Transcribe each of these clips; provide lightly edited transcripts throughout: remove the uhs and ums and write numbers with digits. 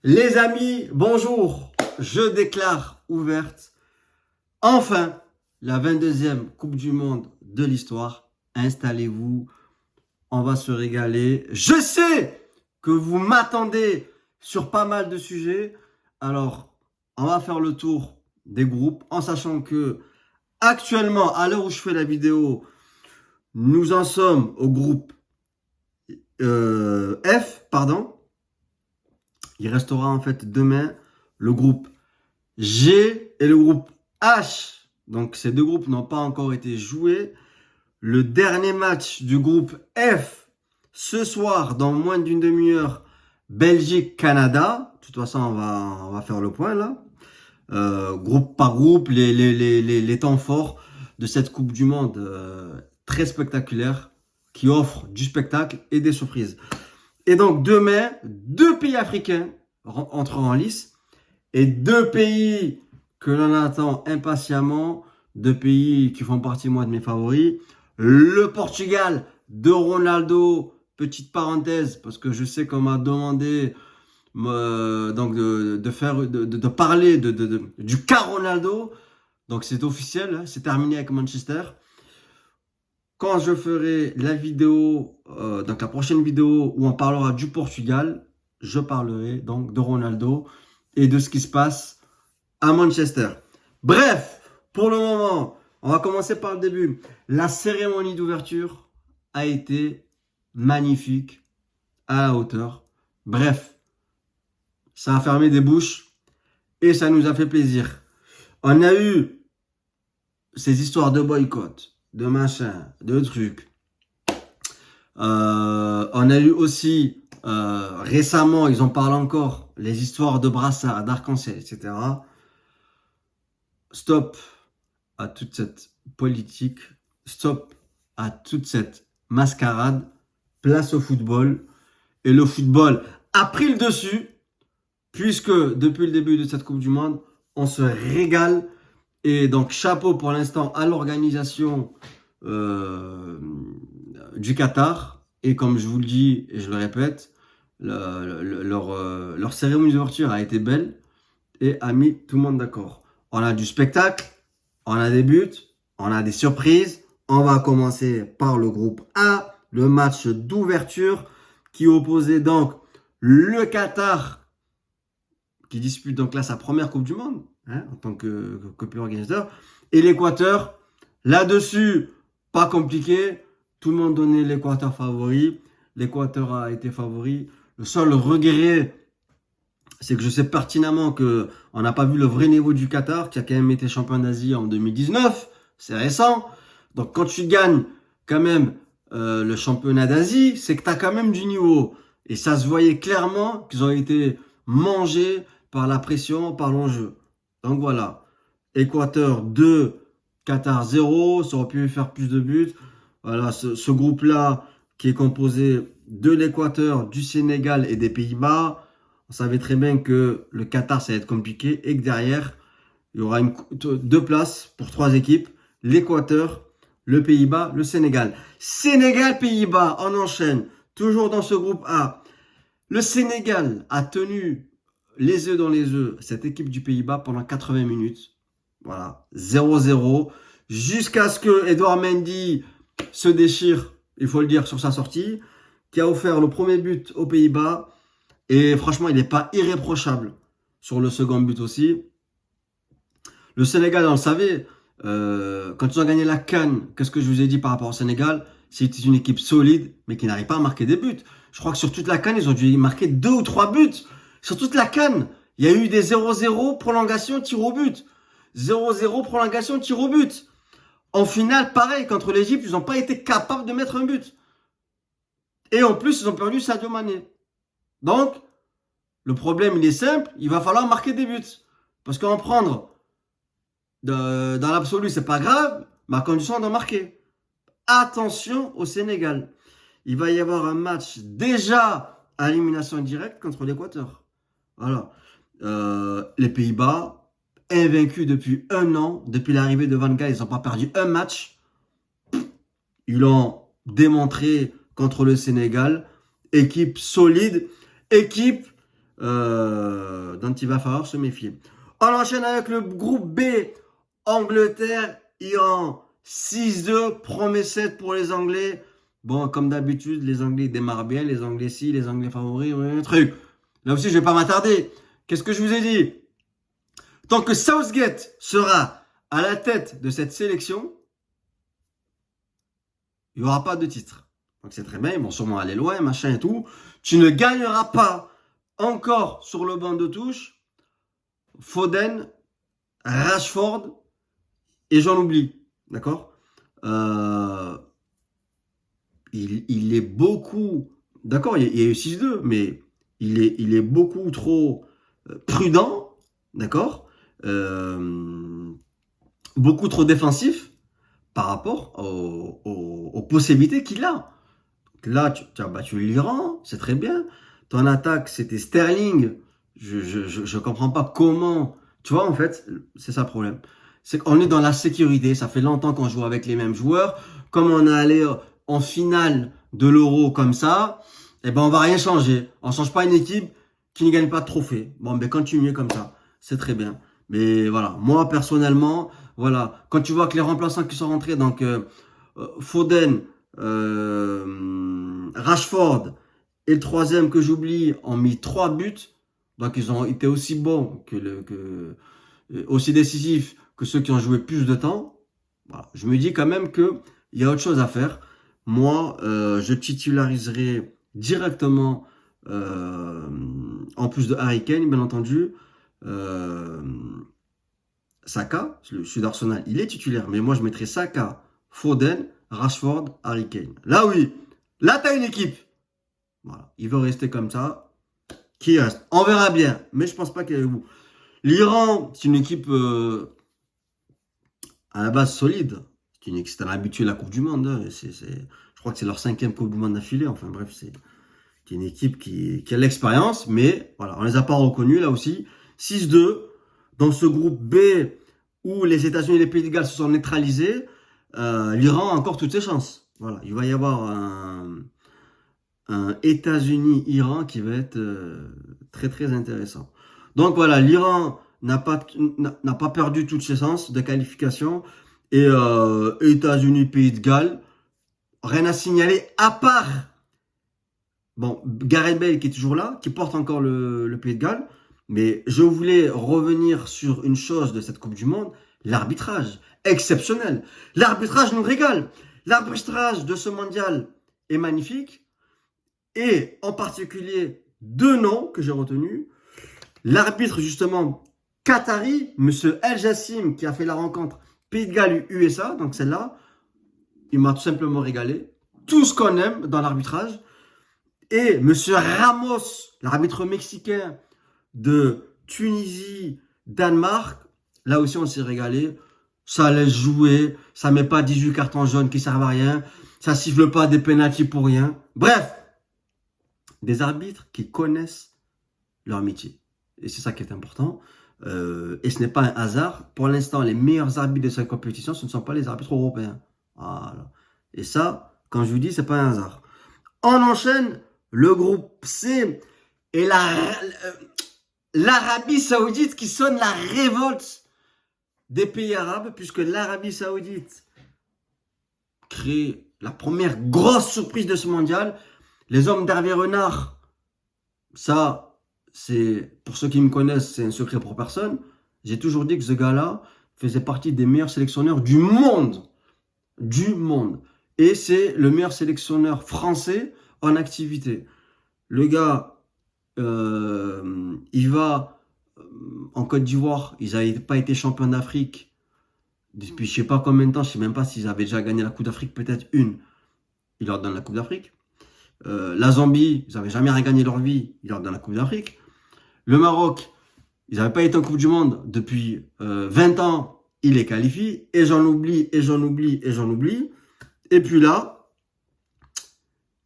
Les amis, bonjour. Je déclare ouverte enfin la 22e Coupe du Monde de l'histoire. Installez-vous, on va se régaler. Je sais que vous m'attendez sur pas mal de sujets. Alors, on va faire le tour des groupes en sachant que actuellement, à l'heure où je fais la vidéo, nous en sommes au groupe F, pardon. Il restera en fait demain le groupe G et le groupe H. Donc ces deux groupes n'ont pas encore été joués. Le dernier match du groupe F, ce soir, dans moins d'une demi-heure, Belgique-Canada. De toute façon, on va faire le point là. Groupe par groupe, les temps forts de cette Coupe du Monde très spectaculaire qui offre du spectacle et des surprises. Et donc demain, deux pays africains entreront en lice et deux pays que l'on attend impatiemment, deux pays qui font partie, moi, de mes favoris. Le Portugal de Ronaldo, petite parenthèse, parce que je sais qu'on m'a demandé donc de parler du cas Ronaldo. Donc c'est officiel, hein, c'est terminé avec Manchester. Quand je ferai la vidéo, donc la prochaine vidéo où on parlera du Portugal, je parlerai donc de Ronaldo et de ce qui se passe à Manchester. Bref, pour le moment, on va commencer par le début. La cérémonie d'ouverture a été magnifique, à la hauteur. Bref, ça a fermé des bouches et ça nous a fait plaisir. On a eu ces histoires de boycott, de machin, de trucs. On a eu aussi récemment, ils en parlent encore, les histoires de brassards, d'arc-en-ciel, etc. Stop à toute cette politique, stop à toute cette mascarade, place au football. Et le football a pris le dessus, puisque depuis le début de cette Coupe du Monde, on se régale. Et donc, chapeau pour l'instant à l'organisation du Qatar. Et comme je vous le dis et je le répète, leur cérémonie d'ouverture a été belle et a mis tout le monde d'accord. On a du spectacle, on a des buts, on a des surprises. On va commencer par le groupe A, le match d'ouverture qui opposait donc le Qatar, qui dispute donc là sa première Coupe du Monde, hein, en tant que pays organisateur, et l'Équateur. Là-dessus, pas compliqué, tout le monde donnait l'Équateur favori. L'Équateur a été favori. Le seul regret, c'est que je sais pertinemment que on n'a pas vu le vrai niveau du Qatar, qui a quand même été champion d'Asie en 2019. C'est récent. Donc quand tu gagnes quand même le championnat d'Asie, c'est que tu as quand même du niveau. Et ça se voyait clairement qu'ils ont été mangés par la pression, par l'enjeu. Donc voilà. Équateur 2, Qatar 0. Ça aurait pu faire plus de buts. Voilà, ce groupe-là qui est composé de l'Équateur, du Sénégal et des Pays-Bas. On savait très bien que le Qatar, ça va être compliqué et que derrière, il y aura deux places pour trois équipes. L'Équateur, le Pays-Bas, le Sénégal. Sénégal, Pays-Bas, on enchaîne. Toujours dans ce groupe A. Le Sénégal a tenu les œufs dans les œufs cette équipe du Pays-Bas pendant 80 minutes. Voilà, 0-0. Jusqu'à ce que Edouard Mendy se déchire, il faut le dire, sur sa sortie, qui a offert le premier but aux Pays-Bas. Et franchement, il n'est pas irréprochable sur le second but aussi. Le Sénégal, on le savait, quand ils ont gagné la CAN, qu'est-ce que je vous ai dit par rapport au Sénégal? C'était une équipe solide, mais qui n'arrive pas à marquer des buts. Je crois que sur toute la CAN, ils ont dû marquer 2 ou 3 buts. Sur toute la CAN, il y a eu des 0-0, prolongation, tir au but. 0-0, prolongation, tir au but. En finale, pareil, contre l'Égypte, ils n'ont pas été capables de mettre un but. Et en plus, ils ont perdu Sadio Mané. Donc, le problème, il est simple, il va falloir marquer des buts. Parce qu'en prendre dans l'absolu, c'est pas grave, mais à condition d'en marquer. Attention au Sénégal. Il va y avoir un match déjà à élimination directe contre l'Équateur. Voilà. Les Pays-Bas, invaincus depuis un an, depuis l'arrivée de Van Gaal, ils n'ont pas perdu un match. Ils l'ont démontré contre le Sénégal. Équipe solide, équipe dont il va falloir se méfier. On enchaîne avec le groupe B. Angleterre, Iran. 6-2, premier set pour les Anglais. Bon, comme d'habitude, les Anglais démarrent bien. Les Anglais si, les Anglais favoris, un truc. Là aussi, je vais pas m'attarder. Qu'est-ce que je vous ai dit? Tant que Southgate sera à la tête de cette sélection, il n'y aura pas de titre. Donc c'est très bien, ils vont sûrement aller loin, machin et tout. Tu ne gagneras pas encore sur le banc de touche Foden, Rashford et j'en oublie. D'accord il est beaucoup... D'accord, il y a eu 6-2, mais il est beaucoup trop prudent, d'accord beaucoup trop défensif par rapport aux possibilités qu'il a. Là, tu as battu l'Iran, c'est très bien. Ton attaque, c'était Sterling. Je comprends pas comment. Tu vois, en fait, c'est ça le problème. C'est qu'on est dans la sécurité. Ça fait longtemps qu'on joue avec les mêmes joueurs. Comme on est allé en finale de l'Euro comme ça, eh ben, on va rien changer. On change pas une équipe qui ne gagne pas de trophée. Bon, ben, continuez comme ça. C'est très bien. Mais voilà, moi, personnellement, voilà, quand tu vois que les remplaçants qui sont rentrés, donc Foden, Rashford et le troisième que j'oublie ont mis 3 buts. Donc ils ont été aussi bons aussi décisifs que ceux qui ont joué plus de temps. Voilà. Je me dis quand même qu'il y a autre chose à faire. Moi, je titulariserai directement, en plus de Harry Kane, bien entendu, euh, Saka, celui d'Arsenal, il est titulaire. Mais moi, je mettrais Saka, Foden, Rashford, Harry Kane. Là, oui. Là, tu as une équipe. Voilà. Il veut rester comme ça. Qui reste? On verra bien. Mais je pense pas qu'il y ait au bout. L'Iran, c'est une équipe à la base solide. C'est un habitué à la Coupe du Monde. Hein. Je crois que c'est leur 5e Coupe du Monde d'affilée. Enfin bref, c'est une équipe qui a l'expérience. Mais voilà, on les a pas reconnus là aussi. 6-2. Dans ce groupe B où les États-Unis et les Pays de Galles se sont neutralisés, l'Iran a encore toutes ses chances. Voilà, il va y avoir un États-Unis-Iran qui va être très très intéressant. Donc voilà, l'Iran n'a pas perdu toutes ses chances de qualification et États-Unis-Pays de Galles, rien à signaler à part bon, Gareth Bale qui est toujours là, qui porte encore le Pays de Galles. Mais je voulais revenir sur une chose de cette Coupe du Monde, l'arbitrage. Exceptionnel. L'arbitrage nous régale. L'arbitrage de ce mondial est magnifique. Et en particulier, 2 noms que j'ai retenus. L'arbitre, justement, qatari, Monsieur El Jassim, qui a fait la rencontre Pays de Galles-USA, donc celle-là, il m'a tout simplement régalé. Tout ce qu'on aime dans l'arbitrage. Et Monsieur Ramos, l'arbitre mexicain de Tunisie, Danemark, là aussi on s'est régalé. Ça laisse jouer, ça met pas 18 cartons jaunes qui servent à rien, ça siffle pas des pénaltys pour rien. Bref, des arbitres qui connaissent leur métier. Et c'est ça qui est important. Et ce n'est pas un hasard. Pour l'instant, les meilleurs arbitres de cette compétition, ce ne sont pas les arbitres européens. Voilà. Et ça, quand je vous dis, c'est pas un hasard. On enchaîne le groupe C et l'Arabie Saoudite qui sonne la révolte des pays arabes, puisque l'Arabie Saoudite crée la première grosse surprise de ce mondial. Les hommes d'Hervé Renard, ça, c'est pour ceux qui me connaissent, c'est un secret pour personne. J'ai toujours dit que ce gars-là faisait partie des meilleurs sélectionneurs du monde. Du monde. Et c'est le meilleur sélectionneur français en activité. Le gars, il va en Côte d'Ivoire. Ils n'avaient pas été champions d'Afrique depuis je sais pas combien de temps. Je sais même pas s'ils avaient déjà gagné la Coupe d'Afrique, peut-être une. Il leur donne la Coupe d'Afrique. La Zambie, ils n'avaient jamais rien gagné leur vie. Il leur donne la Coupe d'Afrique. Le Maroc, ils n'avaient pas été en Coupe du Monde depuis 20 ans. Il les qualifie. Et j'en oublie, et j'en oublie, et j'en oublie. Et puis là,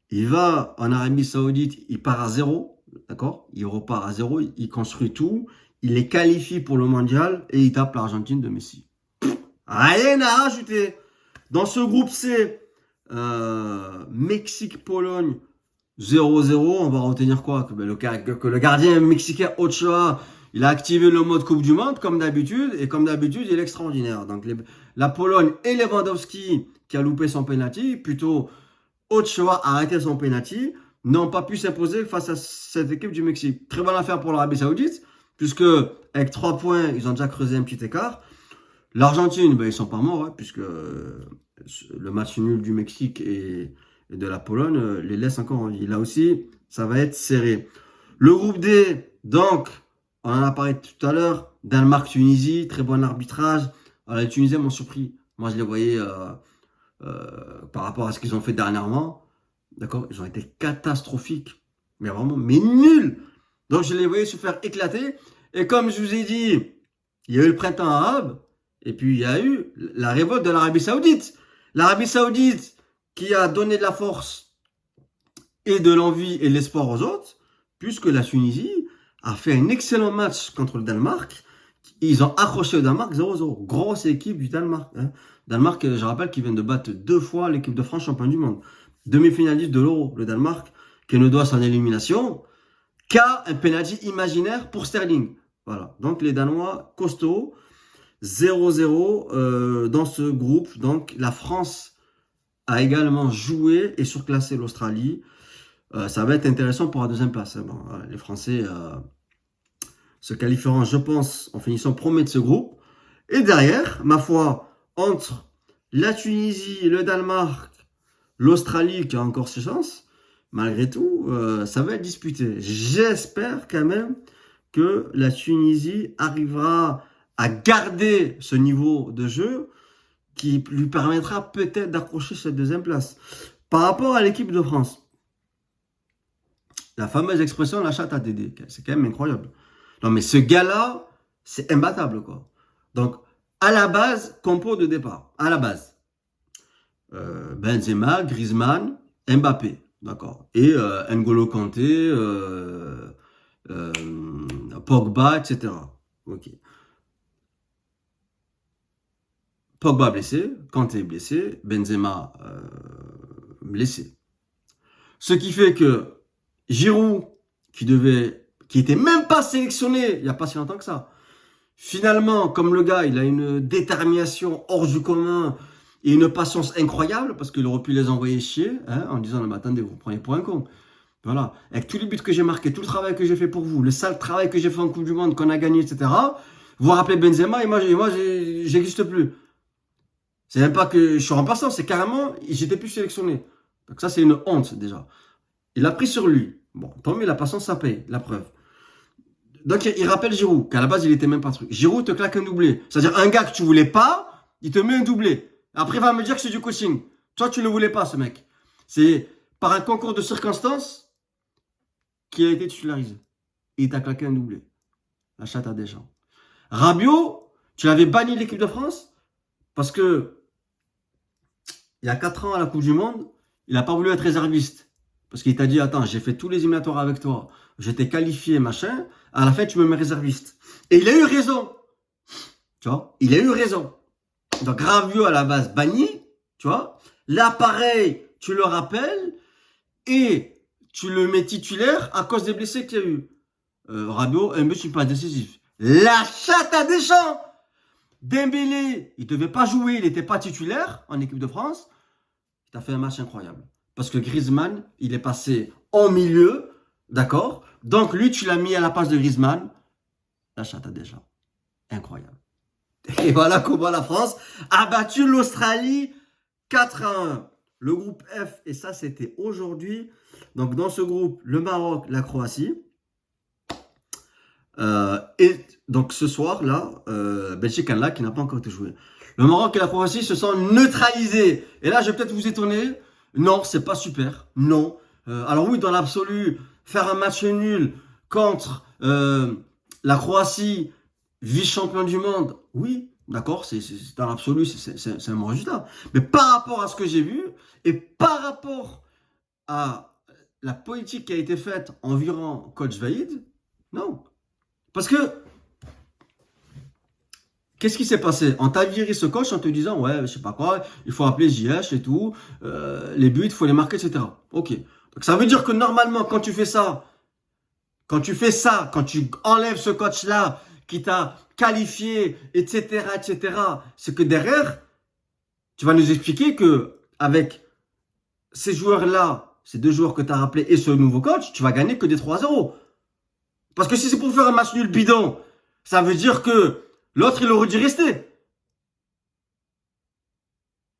il va en Arabie Saoudite, il part à 0. D'accord? Il repart à 0, il construit tout. Il les qualifie pour le mondial et il tape l'Argentine de Messi. Rien à rajouter. Dans ce groupe C, Mexique, Pologne, 0-0, on va retenir quoi? Que le gardien mexicain Ochoa, il a activé le mode Coupe du Monde, comme d'habitude, et comme d'habitude, il est extraordinaire. Donc, la Pologne et Lewandowski, qui a loupé son penalty, plutôt Ochoa a arrêté son penalty, n'ont pas pu s'imposer face à cette équipe du Mexique. Très bonne affaire pour l'Arabie Saoudite, puisque avec 3 points, ils ont déjà creusé un petit écart. L'Argentine, ben, ils sont pas morts, hein, puisque le match nul du Mexique et de la Pologne les laisse encore en vie. Là aussi, ça va être serré. Le groupe D, donc, on en a parlé tout à l'heure, Danemark-Tunisie, très bon arbitrage. Alors, les Tunisiens m'ont surpris. Moi, je les voyais par rapport à ce qu'ils ont fait dernièrement. D'accord? Ils ont été catastrophiques. Mais vraiment, mais nuls. Donc, je les voyais se faire éclater. Et comme je vous ai dit, il y a eu le printemps arabe. Et puis, il y a eu la révolte de l'Arabie Saoudite. L'Arabie Saoudite qui a donné de la force et de l'envie et de l'espoir aux autres, puisque la Tunisie a fait un excellent match contre le Danemark. Ils ont accroché au Danemark 0-0. Grosse équipe du Danemark. Hein. Danemark, je rappelle, qui vient de battre 2 fois l'équipe de France championne du monde. Demi-finaliste de l'Euro, le Danemark, qui ne doit son élimination qu'à un penalty imaginaire pour Sterling. Voilà. Donc, les Danois costauds. 0-0 dans ce groupe. Donc, la France a également joué et surclassé l'Australie. Ça va être intéressant pour la deuxième place. Bon, les Français se qualifieront, je pense, en finissant premier de ce groupe. Et derrière, ma foi, entre la Tunisie, le Danemark, l'Australie, qui a encore ses chances, malgré tout, ça va être disputé. J'espère quand même que la Tunisie arrivera à garder ce niveau de jeu qui lui permettra peut-être d'accrocher cette deuxième place. Par rapport à l'équipe de France, la fameuse expression la chatte à Dédé, c'est quand même incroyable. Non mais ce gars-là, c'est imbattable quoi. Donc, à la base, compo de départ, à la base, Benzema, Griezmann, Mbappé, d'accord, et N'Golo Kanté, Pogba, etc. Ok. Pogba blessé, Kanté blessé, Benzema blessé. Ce qui fait que Giroud, qui était même pas sélectionné il n'y a pas si longtemps que ça, finalement, comme le gars, il a une détermination hors du commun et une patience incroyable, parce qu'il aurait pu les envoyer chier, hein, en disant, non mais attendez, vous prenez pour un con. Voilà, avec tous les buts que j'ai marqués, tout le travail que j'ai fait pour vous, le sale travail que j'ai fait en Coupe du Monde, qu'on a gagné, etc., vous vous rappelez Benzema, et moi j'existe plus. C'est même pas que je suis remplaçant, c'est carrément, j'étais plus sélectionné. Donc ça, c'est une honte, déjà. Il a pris sur lui. Bon, tant mieux, la patience, ça paye, la preuve. Donc, il rappelle Giroud, qu'à la base, il était même pas truc. Giroud te claque un doublé. C'est-à-dire, un gars que tu voulais pas, il te met un doublé. Après, il va me dire que c'est du coaching. Toi, tu le voulais pas, ce mec. C'est par un concours de circonstances qu'il a été titularisé. Et il t'a claqué un doublé. La chatte à Deschamps. Rabiot, tu l'avais banni de l'équipe de France parce que il y a 4 ans à la Coupe du Monde, il n'a pas voulu être réserviste. Parce qu'il t'a dit, attends, j'ai fait tous les éliminatoires avec toi, je t'ai qualifié, machin, à la fin, tu me mets réserviste. Et il a eu raison. Tu vois, il a eu raison. Donc, Rabiot, à la base, banni, tu vois. Là, pareil, tu le rappelles, et tu le mets titulaire à cause des blessés qu'il y a eu. Rabiot, un but, pas décisif. La chatte à Deschamps! Dembélé, il ne devait pas jouer, il n'était pas titulaire en équipe de France. Il a fait un match incroyable. Parce que Griezmann, il est passé en milieu, d'accord? Donc lui, tu l'as mis à la place de Griezmann. La chatte à Deschamps. Incroyable. Et voilà comment la France a battu l'Australie 4-1. Le groupe F, et ça c'était aujourd'hui. Donc dans ce groupe, le Maroc, la Croatie. Et donc ce soir là, Belgique là qui n'a pas encore été joué. Le Maroc et la Croatie se sont neutralisés. Et là, je vais peut-être vous étonner. Non, c'est pas super. Non. Alors oui, dans l'absolu, faire un match nul contre la Croatie, vice-champion du monde, oui, d'accord, c'est dans l'absolu, c'est un bon résultat. Mais par rapport à ce que j'ai vu et par rapport à la politique qui a été faite environ coach Vaïd, non. Parce que, qu'est-ce qui s'est passé? On t'a viré ce coach en te disant, ouais, je sais pas quoi, il faut appeler JH et tout, les buts, il faut les marquer, etc. Ok. Donc ça veut dire que normalement, quand tu fais ça, quand tu enlèves ce coach-là qui t'a qualifié, etc., c'est que derrière, tu vas nous expliquer que avec ces joueurs-là, ces deux joueurs que tu as rappelés et ce nouveau coach, tu vas gagner que des 3-0. Parce que si c'est pour faire un match nul bidon, ça veut dire que l'autre, il aurait dû rester.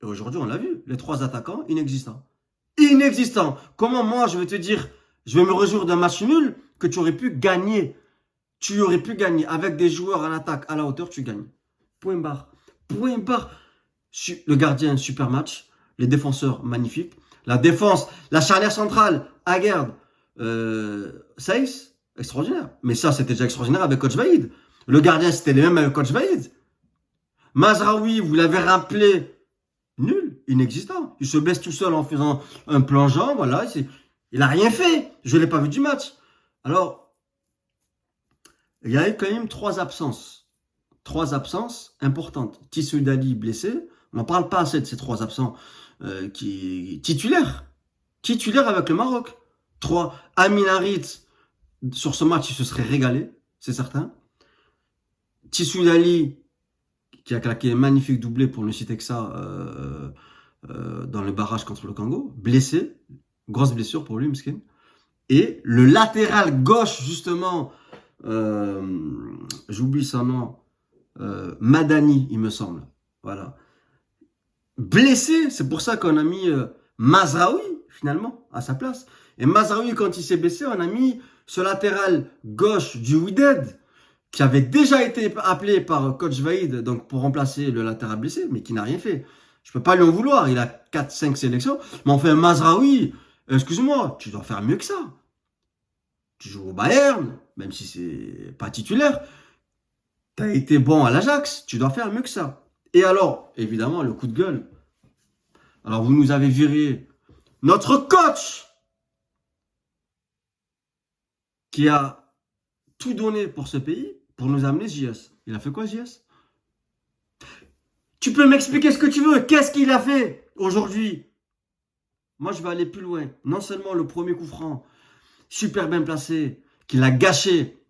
Et aujourd'hui, on l'a vu, les 3 attaquants, inexistants. Inexistants. Comment moi, je vais te dire, je vais me réjouir d'un match nul que tu aurais pu gagner. Tu aurais pu gagner. Avec des joueurs en attaque à la hauteur, tu gagnes. Point barre. Point barre. Le gardien, super match. Les défenseurs, magnifiques. La défense, la charnière centrale, Aguerd, Saïs, extraordinaire. Mais ça, c'était déjà extraordinaire avec Coach Vaïd. Le gardien, c'était le même avec Coach Vaïd. Mazraoui, vous l'avez rappelé, nul, inexistant. Il se blesse tout seul en faisant un plongeon, voilà. Il n'a rien fait. Je ne l'ai pas vu du match. Alors, il y a eu quand même 3 absences. 3 absences importantes. Tissou Dali blessé. On n'en parle pas assez de ces 3 absents titulaires. Titulaires avec le Maroc. 3. Amin Harit, sur ce match, il se serait régalé, c'est certain. Tissou Dali, qui a claqué un magnifique doublé pour ne citer que ça dans le barrage contre le Congo. Blessé. Grosse blessure pour lui, Miskin. Et le latéral gauche, justement, j'oublie son nom, Madani, il me semble. Voilà. Blessé, c'est pour ça qu'on a mis Mazraoui, finalement, à sa place. Et Mazraoui, quand il s'est blessé, on a mis ce latéral gauche du Wydad, qui avait déjà été appelé par Coach Vaïd donc pour remplacer le latéral blessé, mais qui n'a rien fait. Je peux pas lui en vouloir, il a 4-5 sélections. Mais enfin, Mazraoui, excuse-moi, tu dois faire mieux que ça. Tu joues au Bayern, même si c'est pas titulaire. Tu as été bon à l'Ajax, tu dois faire mieux que ça. Et alors, évidemment, le coup de gueule. Alors, vous nous avez viré notre coach qui a tout donné pour ce pays, pour nous amener JS. Il a fait quoi, JS? Tu peux m'expliquer ce que tu veux. Qu'est-ce qu'il a fait aujourd'hui? Moi, je vais aller plus loin. Non seulement le premier coup franc, super bien placé, qu'il a gâché.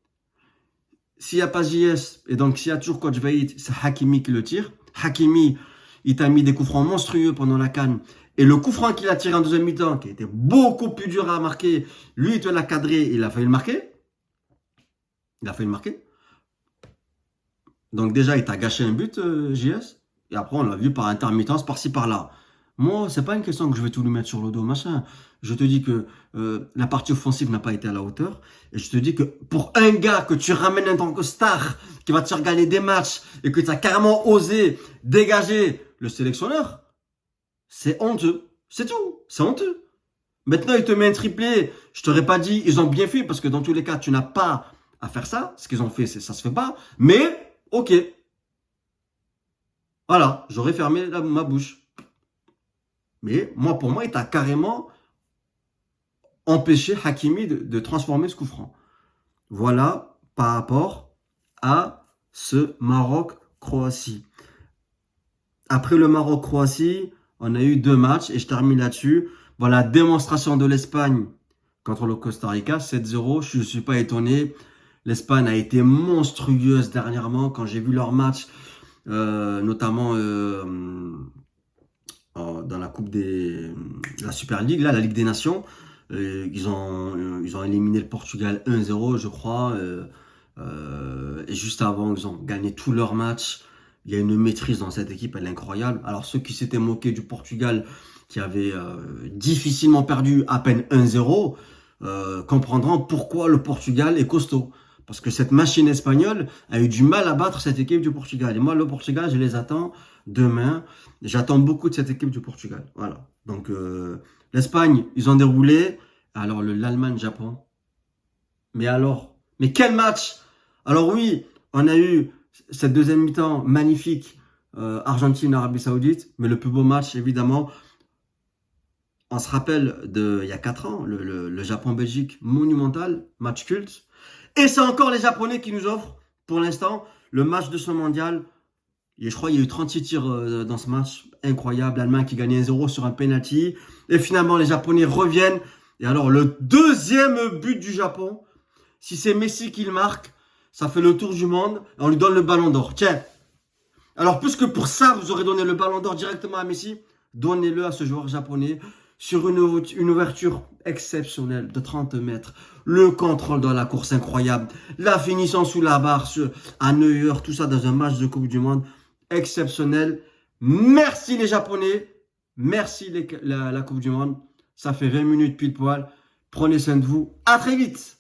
S'il n'y a pas JS, et donc s'il y a toujours Coach Vaïd, c'est Hakimi qui le tire. Hakimi, il t'a mis des coups francs monstrueux pendant la CAN. Et le coup franc qu'il a tiré en deuxième mi-temps, qui était beaucoup plus dur à marquer, lui, il te l'a cadré, il a failli le marquer. Il a failli le marquer. Donc déjà, il t'a gâché un but, JS. Et après, on l'a vu par intermittence, par-ci, par-là. Moi, c'est pas une question que je vais tout lui mettre sur le dos, machin. Je te dis que la partie offensive n'a pas été à la hauteur. Et je te dis que pour un gars que tu ramènes en tant que star, qui va te faire gagner des matchs, et que tu as carrément osé dégager le sélectionneur, c'est honteux. C'est tout. C'est honteux. Maintenant, il te met un triplé. Je t'aurais pas dit, ils ont bien fait, parce que dans tous les cas, tu n'as pas à faire ça. Ce qu'ils ont fait, ça se fait pas. Mais, ok. Voilà, j'aurais fermé ma bouche. Mais moi, pour moi, il t'a carrément empêché Hakimi de transformer ce coup franc. Voilà par rapport à ce Maroc-Croatie. Après le Maroc-Croatie, on a eu 2 matchs et je termine là-dessus. Voilà, démonstration de l'Espagne contre le Costa Rica, 7-0. Je ne suis pas étonné. L'Espagne a été monstrueuse dernièrement quand j'ai vu leur match, notamment dans la coupe la Super League, là, la Ligue des Nations. Ils ont éliminé le Portugal 1-0, je crois. Et juste avant, ils ont gagné tous leurs matchs. Il y a une maîtrise dans cette équipe, elle est incroyable. Alors ceux qui s'étaient moqués du Portugal, qui avait difficilement perdu à peine 1-0, comprendront pourquoi le Portugal est costaud. Parce que cette machine espagnole a eu du mal à battre cette équipe du Portugal. Et moi, le Portugal, je les attends demain. J'attends beaucoup de cette équipe du Portugal. Voilà. Donc, l'Espagne, ils ont déroulé. Alors, l'Allemagne-Japon. Mais alors, mais quel match! Alors oui, on a eu cette deuxième mi-temps magnifique, Argentine-Arabie Saoudite. Mais le plus beau match, évidemment, on se rappelle il y a 4 ans, le Japon-Belgique monumental, match culte. Et c'est encore les Japonais qui nous offrent, pour l'instant, le match de ce mondial. Et je crois qu'il y a eu 36 tirs dans ce match. Incroyable. L'Allemagne qui gagne 1-0 sur un penalty. Et finalement, les Japonais reviennent Et alors, le deuxième but du Japon, si c'est Messi qui le marque, ça fait le tour du monde et on lui donne le ballon d'or. Tiens, alors puisque pour ça, vous aurez donné le ballon d'or directement à Messi, donnez-le à ce joueur japonais sur une ouverture exceptionnelle de 30 mètres. Le contrôle dans la course incroyable. La finition sous la barre à Neuer, tout ça dans un match de Coupe du Monde exceptionnel. Merci les Japonais. Merci la Coupe du Monde. Ça fait 20 minutes pile poil. Prenez soin de vous. À très vite.